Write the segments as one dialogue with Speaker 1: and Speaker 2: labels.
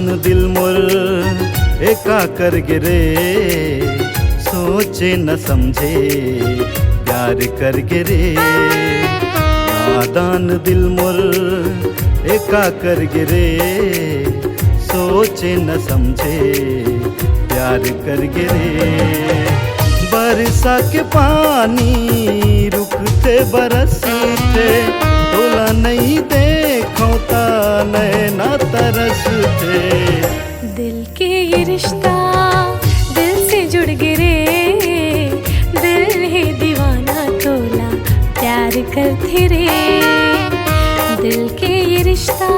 Speaker 1: नादान दिल मोर एका कर गिरे, सोचे न समझे प्यार कर गिरे। नादान दिल मोर एका कर गिरे, सोचे न समझे प्यार कर गिरे। बरसा के पानी रुकते बरसते, तोला नहीं देखो ता नैना तरसते।
Speaker 2: दिल के ये रिश्ता दिल से जुड़ गिरे, दिल है दीवाना तोला प्यार करते रे। दिल के ये रिश्ता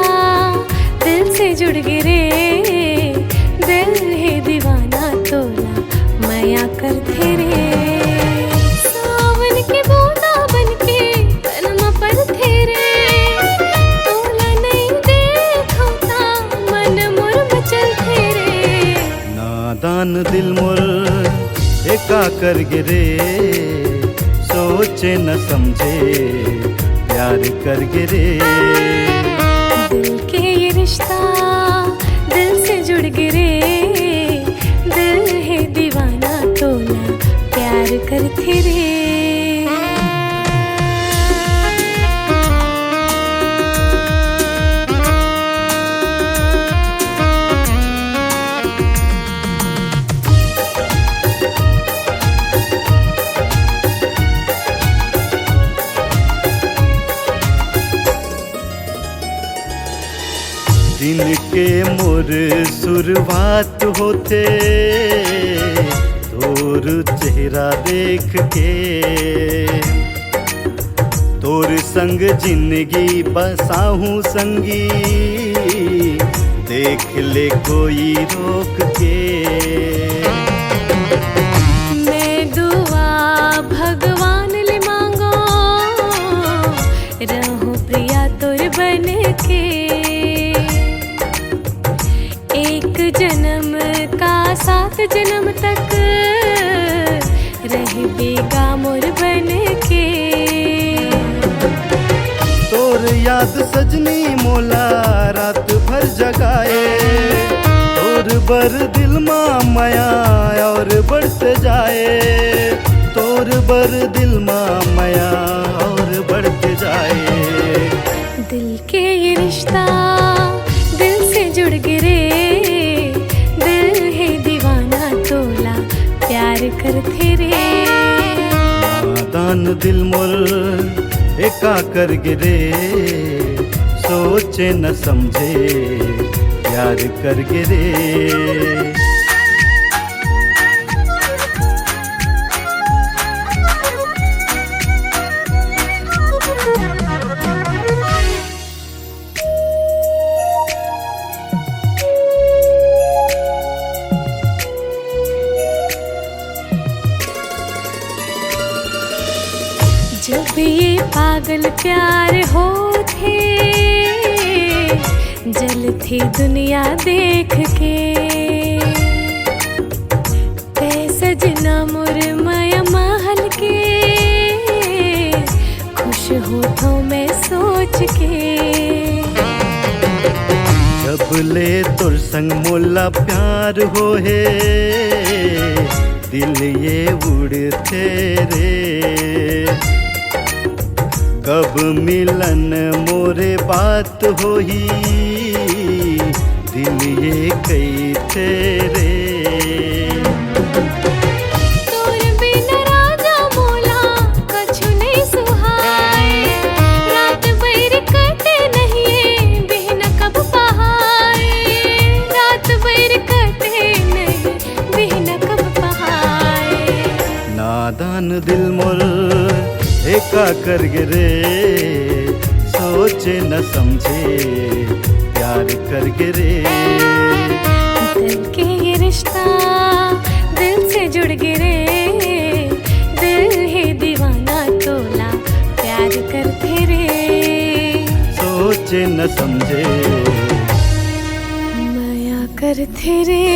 Speaker 2: दिल से जुड़ गिरे, दिल है दीवाना तोला माया करते रे। सावन की बूंदा बनके कलमा पर थे रे, तोला नहीं देखो ता मन मोर मचल थे रे।
Speaker 1: नादान दिल मोर एका कर गिरे, सोचे न समझे प्यार कर गिरे।
Speaker 2: दिल के ये रिश्ता दिल से जुड़ गिरे, दिल है दीवाना तोला प्यार करते रे।
Speaker 1: दिन के मोर शुरुआत होते, तोर चेहरा देख के। तोर संग जिंदगी बसाहूँ संगी, देख ले कोई रोक के।
Speaker 2: मैं दुआ भगवान ले मांगो, रहूं प्रिया तोर बन के। एक जन्म का 7 जन्म तक रह बेगा मोर बन के।
Speaker 1: तोर याद सजनी मोला रात भर जगाए, तोर बर दिल माँ माया और बढ़ते जाए। तोर बर दिल माँ माया और बढ़ते जाए।
Speaker 2: दिल के ये रिश्ता दिल से जुड़ गिरे, दिल है दीवाना तोला प्यार करते रे।
Speaker 1: नादान दिल मोर एका कर गिरे, सोचे न समझे प्यार कर गिरे।
Speaker 2: जब ये पागल प्यार होते, जलती दुनिया देख के। सजना मोर माया महल के, खुश होठों में सोच के।
Speaker 1: जब ले तोर संग मोला प्यार हो है, दिल ये उड़ते रे। कब मिलन मोरे बात होही, दिल ये कई तेरे।
Speaker 2: तोर बिना राजा मोला कछु नहीं सुहाए, रात भर कटे नहीं बिन कब पहाए। रात भर कटे नहीं बिन कब पहाए।
Speaker 1: नादान दिल मोर एका कर गिरे, सोचे न समझे प्यार कर गिरे।
Speaker 2: दिल के ये रिश्ता दिल से जुड़ गिरे, दिल है दीवाना तोला प्यार करते रे।
Speaker 1: सोचे न समझे
Speaker 2: माया करते रे।